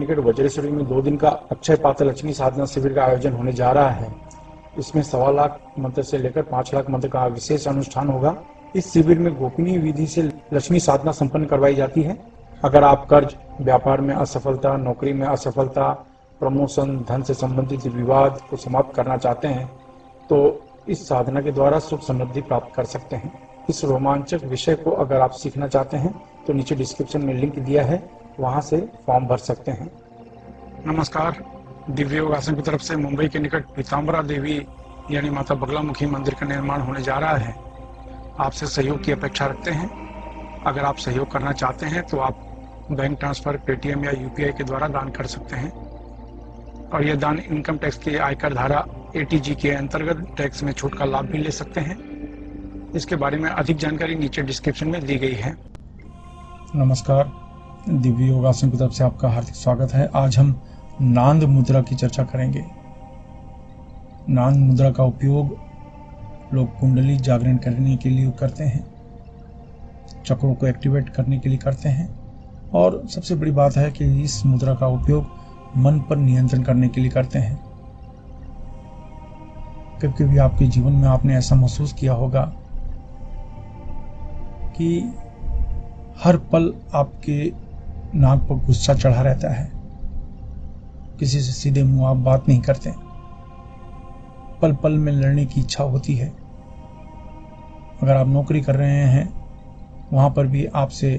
निकट वज्रेश्वरी में 2 दिन का अक्षय पात्र लक्ष्मी साधना शिविर का आयोजन होने जा रहा है। इसमें 1.25 लाख मंत्र से लेकर 5 लाख मंत्र का विशेष अनुष्ठान होगा। इस शिविर में गोपनीय विधि से लक्ष्मी साधना संपन्न करवाई जाती है। अगर आप कर्ज, व्यापार में असफलता, नौकरी में असफलता, प्रमोशन, धन से संबंधित विवाद को समाप्त करना चाहते हैं तो इस साधना के द्वारा सुख समृद्धि प्राप्त कर सकते हैं। इस रोमांचक विषय को अगर आप सीखना चाहते हैं तो नीचे डिस्क्रिप्शन में लिंक दिया है, वहां से फॉर्म भर सकते हैं। नमस्कार। दिव्य योगासन की तरफ से मुंबई के निकट पीताम्बरा देवी यानी माता बगलामुखी मंदिर का निर्माण होने जा रहा है। आपसे सहयोग की अपेक्षा रखते हैं। अगर आप सहयोग करना चाहते हैं तो आप बैंक ट्रांसफर, पेटीएम या यूपीआई के द्वारा दान कर सकते हैं और यह दान इनकम टैक्स के आयकर धारा एटीजी के अंतर्गत टैक्स में छूट का लाभ भी ले सकते हैं। इसके बारे में अधिक जानकारी नीचे डिस्क्रिप्शन में दी गई है। नमस्कार, दिव्य योगासन की तरफ से आपका हार्दिक स्वागत है। आज हम नांद मुद्रा की चर्चा करेंगे। नांद मुद्रा का उपयोग लोग कुंडली जागरण करने के लिए करते हैं, चक्रों को एक्टिवेट करने के लिए करते हैं और सबसे बड़ी बात है कि इस मुद्रा का उपयोग मन पर नियंत्रण करने के लिए करते हैं। कभी कभी आपके जीवन में आपने ऐसा महसूस किया होगा कि हर पल आपके नाक पर गुस्सा चढ़ा रहता है, किसी से सीधे मुंह आप बात नहीं करते, पल पल में लड़ने की इच्छा होती है। अगर आप नौकरी कर रहे हैं वहां पर भी आपसे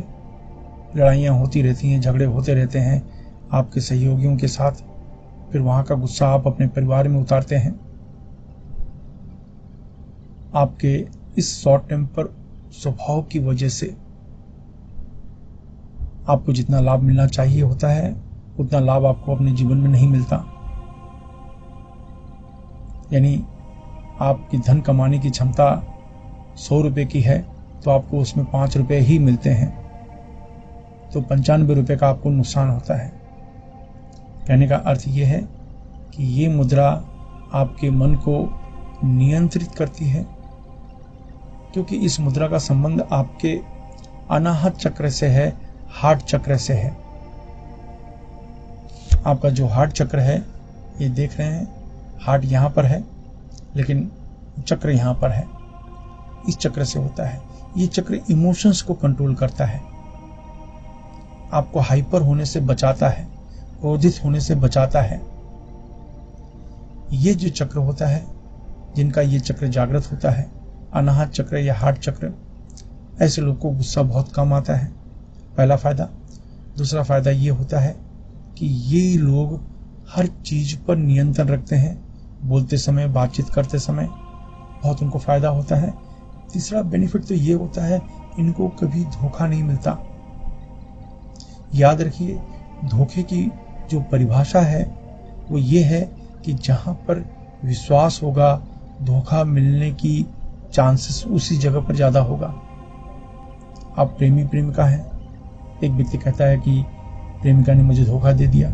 लड़ाइयाँ होती रहती हैं, झगड़े होते रहते हैं आपके सहयोगियों के साथ। फिर वहां का गुस्सा आप अपने परिवार में उतारते हैं। आपके इस शॉर्ट टेम्पर स्वभाव की वजह से आपको जितना लाभ मिलना चाहिए होता है उतना लाभ आपको अपने जीवन में नहीं मिलता। यानी आपकी धन कमाने की क्षमता 100 रुपए की है तो आपको उसमें 5 रुपए ही मिलते हैं, तो 95 रुपए का आपको नुकसान होता है। कहने का अर्थ यह है कि ये मुद्रा आपके मन को नियंत्रित करती है, क्योंकि इस मुद्रा का संबंध आपके अनाहत चक्र से है, हार्ट चक्र से है। आपका जो हार्ट चक्र है, ये देख रहे हैं, हार्ट यहाँ पर है लेकिन चक्र यहाँ पर है। इस चक्र से होता है। ये चक्र इमोशंस को कंट्रोल करता है, आपको हाइपर होने से बचाता है, क्रोधित होने से बचाता है। ये जो चक्र होता है, जिनका ये चक्र जागृत होता है, अनाहत चक्र या हार्ट चक्र, ऐसे लोग को गुस्सा बहुत कम आता है, पहला फायदा। दूसरा फायदा ये होता है कि ये लोग हर चीज पर नियंत्रण रखते हैं, बोलते समय, बातचीत करते समय बहुत उनको फायदा होता है। तीसरा बेनिफिट तो ये होता है, इनको कभी धोखा नहीं मिलता। याद रखिए, धोखे की जो परिभाषा है वो ये है कि जहां पर विश्वास होगा, धोखा मिलने की चांसेस उसी जगह पर ज्यादा होगा। आप प्रेमी प्रेमिका हैं, एक व्यक्ति कहता है कि प्रेमिका ने मुझे धोखा दे दिया,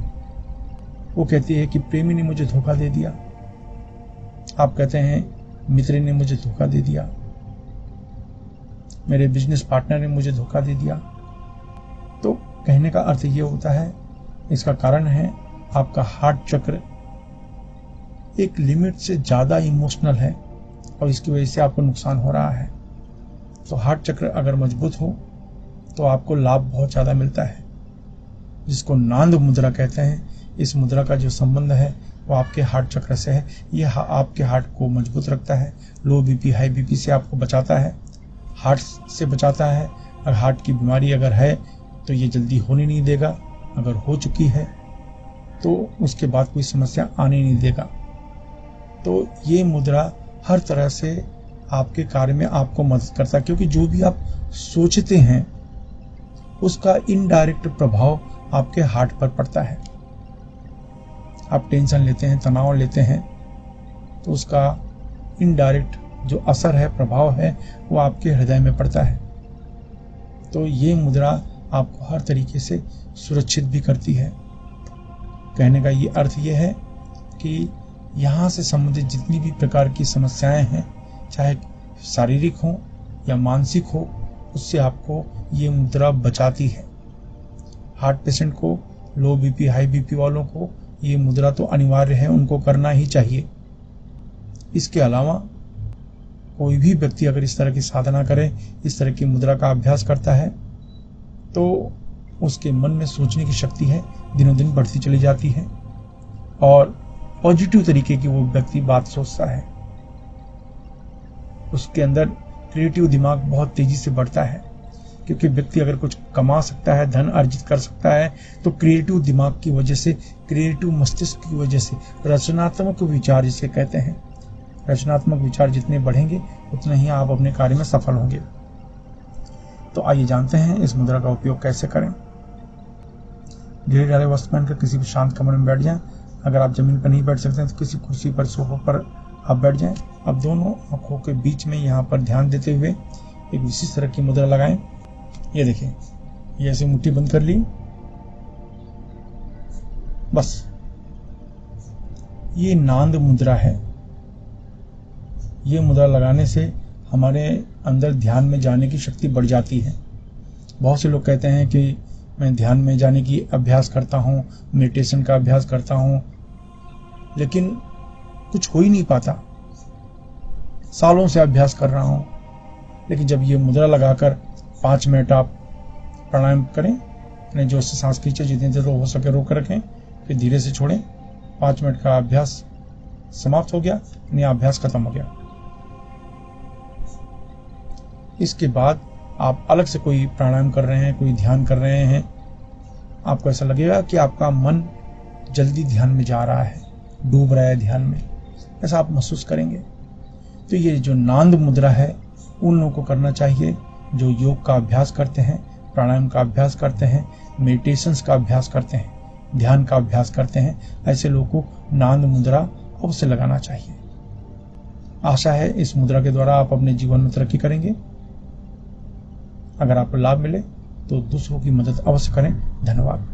वो कहती है कि प्रेमी ने मुझे धोखा दे दिया। आप कहते हैं मित्र ने मुझे धोखा दे दिया, मेरे बिजनेस पार्टनर ने मुझे धोखा दे दिया। तो कहने का अर्थ ये होता है, इसका कारण है आपका हार्ट चक्र एक लिमिट से ज्यादा इमोशनल है और इसकी वजह से आपको नुकसान हो रहा है। तो हार्ट चक्र अगर मजबूत हो तो आपको लाभ बहुत ज्यादा मिलता है, जिसको नांद मुद्रा कहते हैं। इस मुद्रा का जो संबंध है वो आपके हार्ट चक्र से है। यह आपके हार्ट को मजबूत रखता है, लो बीपी, हाई बीपी से आपको बचाता है, हार्ट से बचाता है। और हार्ट की बीमारी अगर है तो ये जल्दी होने नहीं देगा, अगर हो चुकी है तो उसके बाद कोई समस्या आने नहीं देगा। तो ये मुद्रा हर तरह से आपके कार्य में आपको मदद करता है, क्योंकि जो भी आप सोचते हैं उसका इनडायरेक्ट प्रभाव आपके हार्ट पर पड़ता है। आप टेंशन लेते हैं, तनाव लेते हैं, तो उसका इनडायरेक्ट जो असर है, प्रभाव है, वो आपके हृदय में पड़ता है। तो ये मुद्रा आपको हर तरीके से सुरक्षित भी करती है। कहने का ये अर्थ ये है कि यहाँ से संबंधित जितनी भी प्रकार की समस्याएं हैं, चाहे शारीरिक हो या मानसिक हो, उससे आपको ये मुद्रा बचाती है। हार्ट पेशेंट को लो बीपी हाई बीपी वालों को ये मुद्रा तो अनिवार्य है, उनको करना ही चाहिए। इसके अलावा कोई भी व्यक्ति अगर इस तरह की साधना करे, इस तरह की मुद्रा का अभ्यास करता है, तो उसके मन में सोचने की शक्ति है दिनों दिन बढ़ती चली जाती है और पॉजिटिव तरीके की वो व्यक्ति बात सोचता है। उसके अंदर क्रिएटिव दिमाग बहुत तेजी से बढ़ता है, क्योंकि व्यक्ति अगर कुछ कमा सकता है, धन अर्जित कर सकता है, तो क्रिएटिव दिमाग की वजह से, क्रिएटिव मस्तिष्क की वजह से, रचनात्मक विचार जिसे कहते हैं, रचनात्मक विचार जितने बढ़ेंगे उतने ही आप अपने कार्य में सफल होंगे। तो आइए जानते हैं इस मुद्रा का उपयोग कैसे करें। ढेर डाले वस्त्र पहनकर किसी भी शांत कमरे में बैठ जाएं। अगर आप जमीन पर नहीं बैठ सकते हैं तो किसी कुर्सी पर, सोफा पर आप बैठ जाएं। अब दोनों आंखों के बीच में यहाँ पर ध्यान देते हुए एक विशेष तरह की मुद्रा लगाएं। ये देखिए, ये ऐसे मुट्ठी बंद कर ली, बस। ये नांद मुद्रा है। ये मुद्रा लगाने से हमारे अंदर ध्यान में जाने की शक्ति बढ़ जाती है। बहुत से लोग कहते हैं कि मैं ध्यान में जाने की अभ्यास करता हूँ, मेडिटेशन का अभ्यास करता हूँ, लेकिन कुछ हो ही नहीं पाता। सालों से अभ्यास कर रहा हूँ, लेकिन जब ये मुद्रा लगाकर 5 मिनट आप प्राणायाम करें, अपने जोर से सांस खींचे, जितनी देर हो सके रोक कर रखें, फिर धीरे से छोड़ें। 5 मिनट का अभ्यास समाप्त हो गया, यानी अभ्यास खत्म हो गया। इसके बाद आप अलग से कोई प्राणायाम कर रहे हैं, कोई ध्यान कर रहे हैं, आपको ऐसा लगेगा कि आपका मन जल्दी ध्यान में जा रहा है, डूब रहा है ध्यान में, ऐसा आप महसूस करेंगे। तो ये जो नांद मुद्रा है, उन लोगों को करना चाहिए जो योग का अभ्यास करते हैं, प्राणायाम का अभ्यास करते हैं, मेडिटेशंस का अभ्यास करते हैं, ध्यान का अभ्यास करते हैं। ऐसे लोगों को नांद मुद्रा अवश्य लगाना चाहिए। आशा है इस मुद्रा के द्वारा आप अपने जीवन में तरक्की करेंगे। अगर आपको लाभ मिले तो दूसरों की मदद अवश्य करें। धन्यवाद।